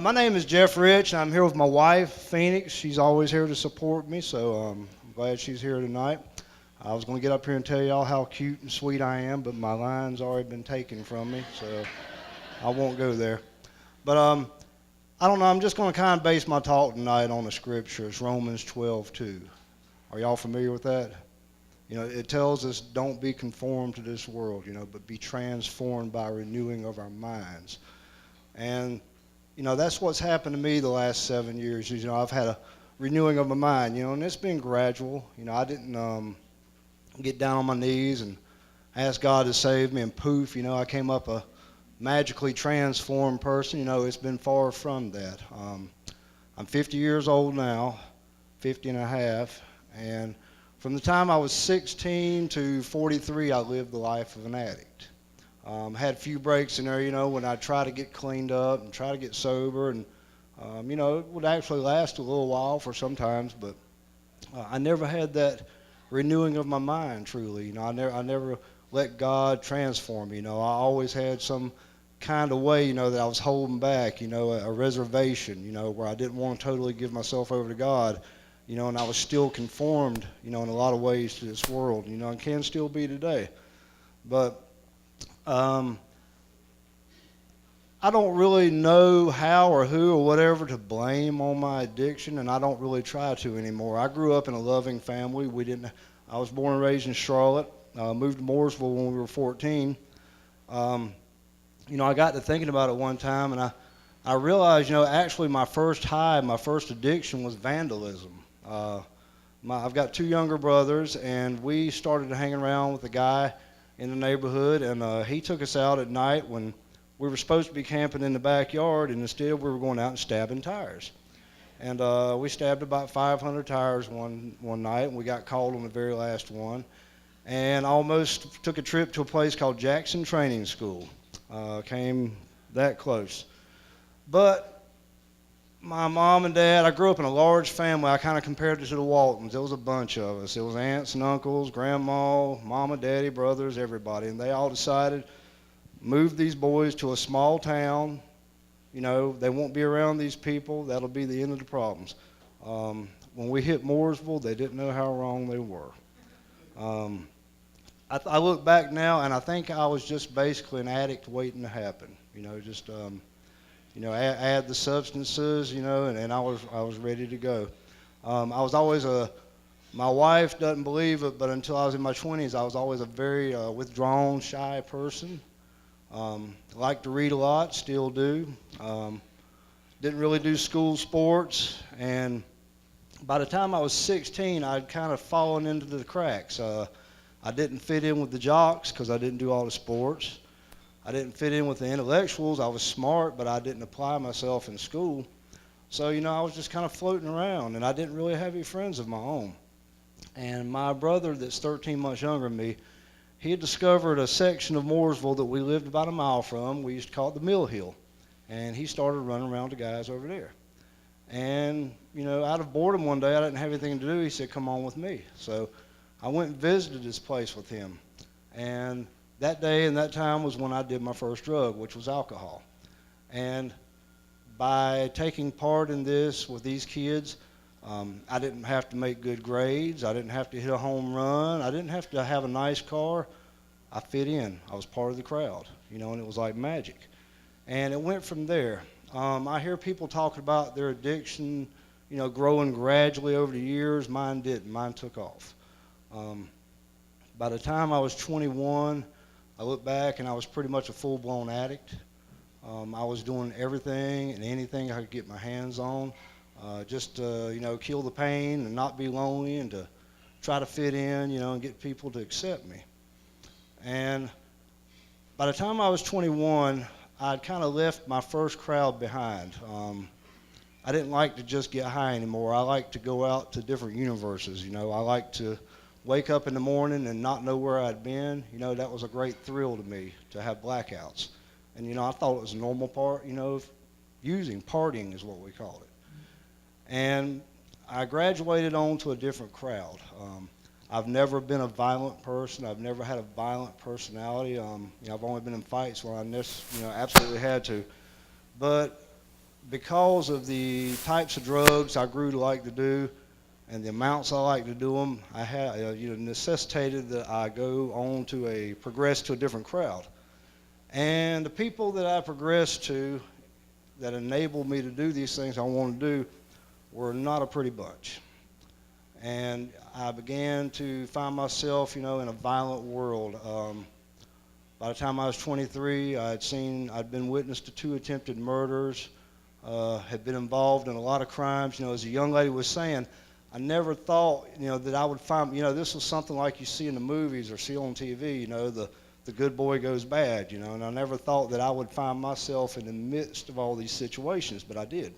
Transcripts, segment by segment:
My name is Jeff Rich, and I'm here with my wife, Phoenix. She's always here to support me, so I'm glad she's here tonight. I was going to get up here and tell y'all how cute and sweet I am, but my line's already been taken from me, so I won't go there. But I don't know, I'm just going to kind of base my talk tonight on the scriptures, Romans 12:2. Are y'all familiar with that? You know, it tells us don't be conformed to this world, but be transformed by renewing of our minds. And that's what's happened to me the last 7 years. I've had a renewing of my mind, and it's been gradual. I didn't get down on my knees and ask God to save me and poof, I came up a magically transformed person. It's been far from that. I'm 50 years old now, 50 and a half, and from the time I was 16 to 43, I lived the life of an addict. Had a few breaks in there, when I try to get cleaned up and try to get sober, and it would actually last a little while for sometimes, but I never had that renewing of my mind truly. I never let God transform me. I always had some kind of way, that I was holding back, a reservation, where I didn't want to totally give myself over to God, and I was still conformed, in a lot of ways to this world, and can still be today. But I don't really know how or who or whatever to blame on my addiction, and I don't really try to anymore. I grew up in a loving family. I was born and raised in Charlotte. Moved to Mooresville when we were 14. I got to thinking about it one time, and I realized, actually my first addiction was vandalism. I've got two younger brothers, and we started hanging around with a guy in the neighborhood, and he took us out at night when we were supposed to be camping in the backyard, and instead we were going out and stabbing tires. And we stabbed about 500 tires one night, and we got called on the very last one, and almost took a trip to a place called Jackson Training School. Came that close. But my mom and dad, I grew up in a large family. I kind of compared it to the Waltons. There was a bunch of us. It was aunts and uncles, grandma, mama, daddy, brothers, everybody. And they all decided, move these boys to a small town. They won't be around these people. That'll be the end of the problems. When we hit Mooresville, they didn't know how wrong they were. I look back now, and I think I was just basically an addict waiting to happen. Add the substances, and I was ready to go. I was always my wife doesn't believe it, but until I was in my 20s, I was always a very withdrawn, shy person. Liked to read a lot, still do. Didn't really do school sports, and by the time I was 16, I'd kind of fallen into the cracks. I didn't fit in with the jocks because I didn't do all the sports. I didn't fit in with the intellectuals. I was smart, but I didn't apply myself in school. So, I was just kind of floating around, and I didn't really have any friends of my own. And my brother, that's 13 months younger than me, he had discovered a section of Mooresville that we lived about a mile from. We used to call it the Mill Hill. And he started running around to guys over there. And, out of boredom one day, I didn't have anything to do. He said, come on with me. So I went and visited his place with him. And that day and that time was when I did my first drug, which was alcohol. And by taking part in this with these kids, I didn't have to make good grades. I didn't have to hit a home run. I didn't have to have a nice car. I fit in. I was part of the crowd, and it was like magic. And it went from there. I hear people talking about their addiction, growing gradually over the years. Mine didn't. Mine took off. By the time I was 21, I look back and I was pretty much a full-blown addict. I was doing everything and anything I could get my hands on, just to, kill the pain and not be lonely and to try to fit in, and get people to accept me. And by the time I was 21, I'd kind of left my first crowd behind. I didn't like to just get high anymore. I liked to go out to different universes, I liked to wake up in the morning and not know where I'd been. That was a great thrill to me, to have blackouts. And, I thought it was a normal part, of partying is what we called it. And I graduated on to a different crowd. I've never been a violent person. I've never had a violent personality. I've only been in fights where I absolutely had to. But because of the types of drugs I grew to like to do and the amounts I like to do them, I had necessitated that I go on to progress to a different crowd. And the people that I progressed to that enabled me to do these things I want to do were not a pretty bunch. And I began to find myself, in a violent world. By the time I was 23, I'd been witness to 2 attempted murders, had been involved in a lot of crimes. As a young lady was saying, I never thought, that I would find, this was something like you see in the movies or see on TV, the good boy goes bad, and I never thought that I would find myself in the midst of all these situations, but I did.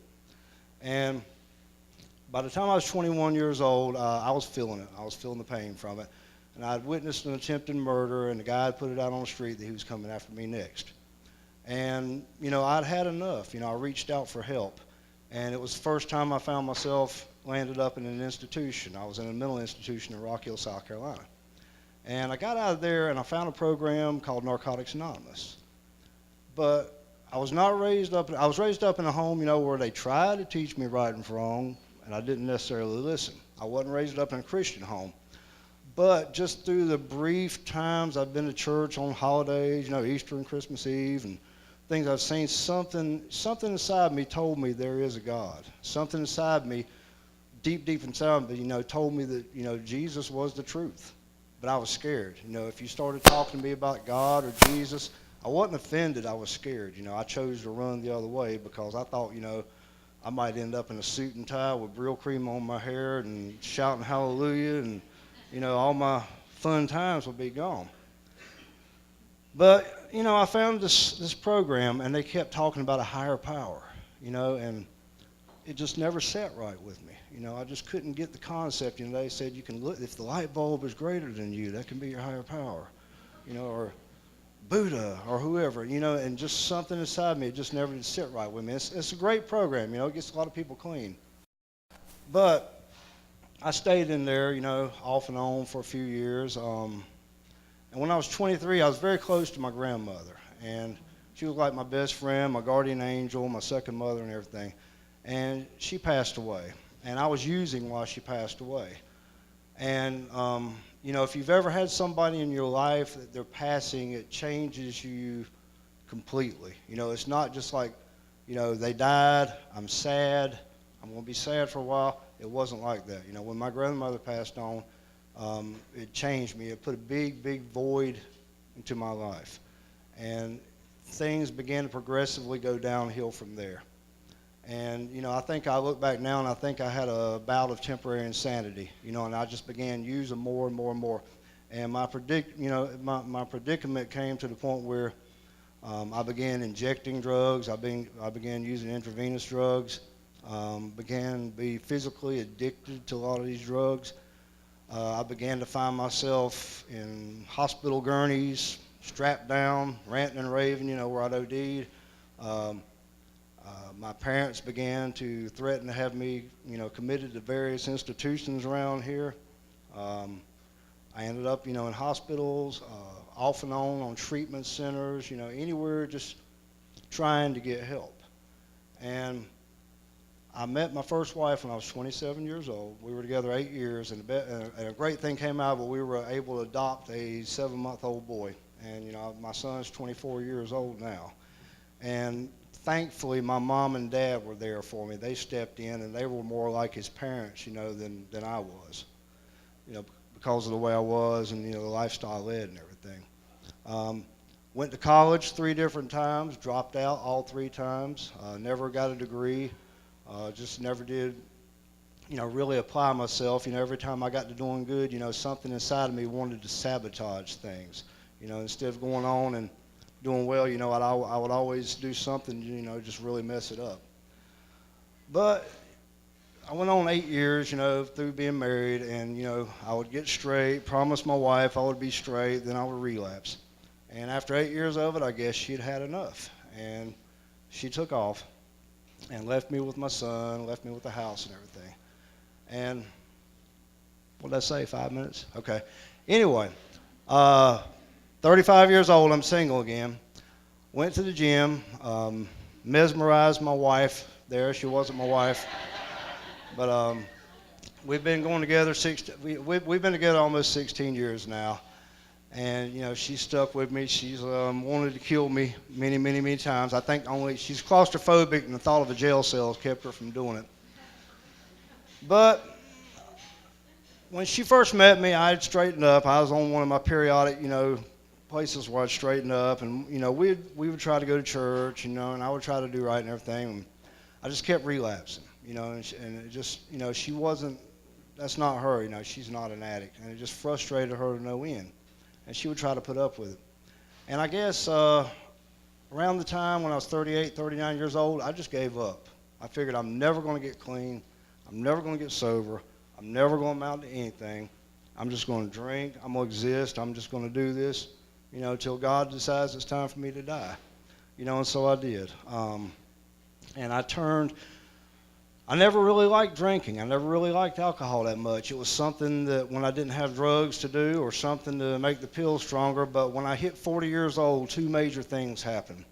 And by the time I was 21 years old, I was feeling it. I was feeling the pain from it. And I'd witnessed an attempted murder, and the guy had put it out on the street that he was coming after me next. And, I'd had enough. I reached out for help. And it was the first time I found myself landed up in an institution. I was in a mental institution in Rock Hill, South Carolina. And I got out of there, and I found a program called Narcotics Anonymous. But I was raised up in a home, where they tried to teach me right and wrong, and I didn't necessarily listen. I wasn't raised up in a Christian home. But just through the brief times I've been to church on holidays, Easter and Christmas Eve and things I've seen, something inside me told me there is a God. Something inside me, deep inside me, told me that, Jesus was the truth. But I was scared. If you started talking to me about God or Jesus, I wasn't offended. I was scared. I chose to run the other way because I thought, I might end up in a suit and tie with Brill cream on my hair and shouting hallelujah, and all my fun times would be gone. But I found this program, and they kept talking about a higher power, and it just never sat right with me. I just couldn't get the concept. They said you can look, if the light bulb is greater than you, that can be your higher power, or Buddha or whoever, and just something inside me, it just never did sit right with me. It's a great program, it gets a lot of people clean. But I stayed in there, off and on for a few years. And when I was 23, I was very close to my grandmother, and she was like my best friend, my guardian angel, my second mother and everything. And she passed away, and I was using while she passed away. And if you've ever had somebody in your life that they're passing, it changes you completely. It's not just like, they died, I'm sad, I'm going to be sad for a while. It wasn't like that. When my grandmother passed on, it changed me. It put a big void into my life. And things began to progressively go downhill from there. And, I think I look back now and I think I had a bout of temporary insanity, and I just began using more and more and more. And my predicament came to the point where I began injecting drugs. I began using intravenous drugs, began to be physically addicted to a lot of these drugs. I began to find myself in hospital gurneys, strapped down, ranting and raving, where I'd OD'd. My parents began to threaten to have me, committed to various institutions around here. I ended up, in hospitals, off and on treatment centers, anywhere, just trying to get help. And I met my first wife when I was 27 years old. We were together 8 years, and a great thing came out of it. We were able to adopt a 7-month-old boy. And, my son's 24 years old now. And thankfully, my mom and dad were there for me. They stepped in, and they were more like his parents, than I was, because of the way I was and, the lifestyle I led and everything. Went to college 3 different times, dropped out all 3 times, never got a degree, just never did, really apply myself. Every time I got to doing good, something inside of me wanted to sabotage things. Instead of going on and doing well, I would always do something, just really mess it up. But I went on 8 years, through being married, and, I would get straight, promise my wife I would be straight, then I would relapse. And after 8 years of it, I guess she'd had enough. And she took off and left me with my son, left me with the house and everything. And what did I say, 5 minutes? Okay. Anyway, 35 years old, I'm single again. Went to the gym, mesmerized my wife there. She wasn't my wife. But we've been going together, we've been together almost 16 years now. And, she's stuck with me. She's wanted to kill me many, many, many times. I think only she's claustrophobic, and the thought of a jail cell has kept her from doing it. But when she first met me, I had straightened up. I was on one of my periodic, places where I'd straighten up. And, we would try to go to church, and I would try to do right and everything. And I just kept relapsing, and it just, she wasn't, that's not her, she's not an addict. And it just frustrated her to no end. And she would try to put up with it. And I guess around the time when I was 38, 39 years old, I just gave up. I figured I'm never going to get clean. I'm never going to get sober. I'm never going to amount to anything. I'm just going to drink. I'm going to exist. I'm just going to do this, until God decides it's time for me to die. And so I did. And I never really liked drinking. I never really liked alcohol that much. It was something that when I didn't have drugs to do or something to make the pills stronger. But when I hit 40 years old, two major things happened.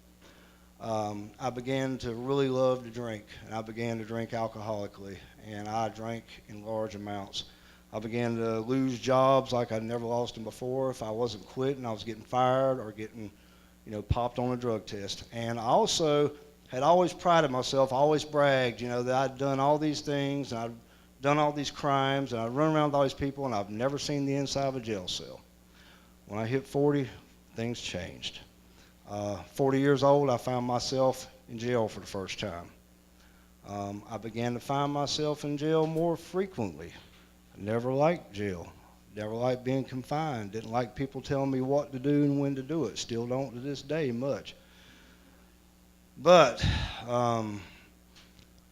I began to really love to drink, and I began to drink alcoholically, and I drank in large amounts. I began to lose jobs like I'd never lost them before. If I wasn't quitting, I was getting fired or getting, popped on a drug test. And I also had always prided myself, always bragged, that I'd done all these things, and I'd done all these crimes, and I'd run around with all these people, and I've never seen the inside of a jail cell. When I hit 40, things changed. 40 years old, I found myself in jail for the first time. I began to find myself in jail more frequently. I never liked jail. Never liked being confined. Didn't like people telling me what to do and when to do it. Still don't to this day much. But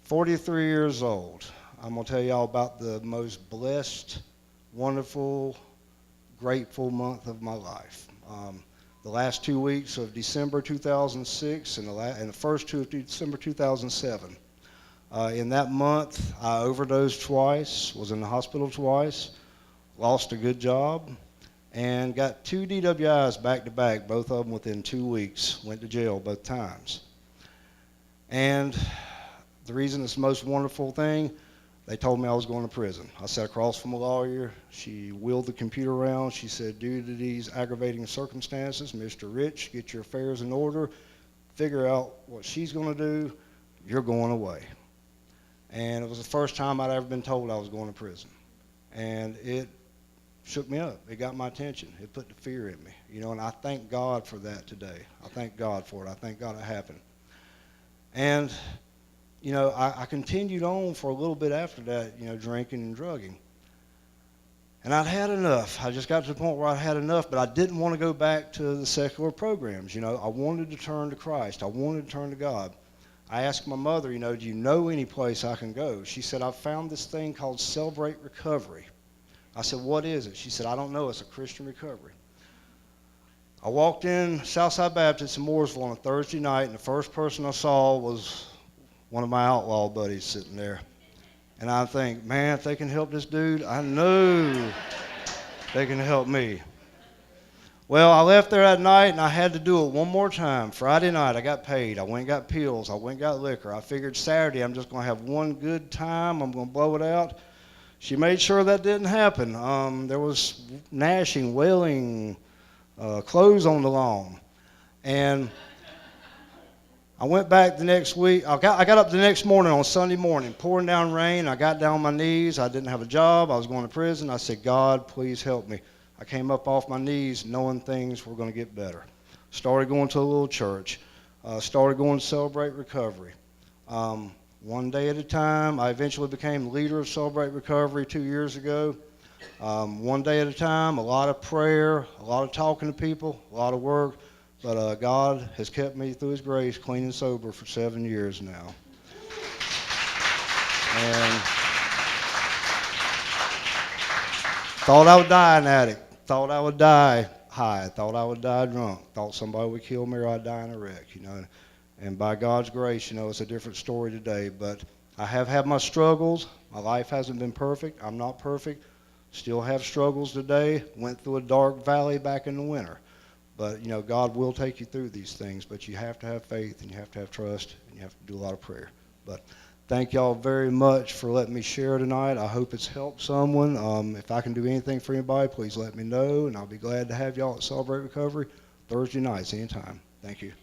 43 years old, I'm going to tell y'all about the most blessed, wonderful, grateful month of my life. The last 2 weeks of December 2006 and the first 2 of December 2007. In that month, I overdosed twice, was in the hospital twice, lost a good job, and got 2 DWIs back to back, both of them within 2 weeks. Went to jail both times. And the reason it's the most wonderful thing, they told me I was going to prison. I sat across from a lawyer. She wheeled the computer around. She said, due to these aggravating circumstances, Mr. Rich, get your affairs in order, figure out what she's going to do, you're going away. And it was the first time I'd ever been told I was going to prison. And it shook me up. It got my attention. It put the fear in me, and I thank God for that today. I thank God for it. I thank God it happened. And, I continued on for a little bit after that, drinking and drugging. And I'd had enough. I just got to the point where I had enough, but I didn't want to go back to the secular programs. I wanted to turn to Christ. I wanted to turn to God. I asked my mother, do you know any place I can go? She said, I've found this thing called Celebrate Recovery. I said, what is it? She said, I don't know. It's a Christian recovery. I walked in Southside Baptist in Mooresville on a Thursday night, and the first person I saw was one of my outlaw buddies sitting there. And I think, man, if they can help this dude, I know they can help me. Well, I left there that night, and I had to do it one more time. Friday night, I got paid. I went and got pills. I went and got liquor. I figured Saturday I'm just going to have one good time. I'm going to blow it out. She made sure that didn't happen. There was gnashing, wailing, clothes on the lawn. And I went back the next week. I got up the next morning on Sunday morning, pouring down rain. I got down on my knees. I didn't have a job. I was going to prison. I said, God, please help me. I came up off my knees knowing things were going to get better. Started going to a little church. Started going to Celebrate Recovery. One day at a time. I eventually became leader of Celebrate Recovery 2 years ago. One day at a time, a lot of prayer, a lot of talking to people, a lot of work. But God has kept me through His grace clean and sober for 7 years now. And thought I would die an addict. Thought I would die high. Thought I would die drunk. Thought somebody would kill me or I'd die in a wreck, And by God's grace, it's a different story today. But I have had my struggles. My life hasn't been perfect. I'm not perfect. Still have struggles today. Went through a dark valley back in the winter. But, God will take you through these things. But you have to have faith, and you have to have trust, and you have to do a lot of prayer. But thank y'all very much for letting me share tonight. I hope it's helped someone. If I can do anything for anybody, please let me know, and I'll be glad to have y'all at Celebrate Recovery Thursday nights anytime. Thank you.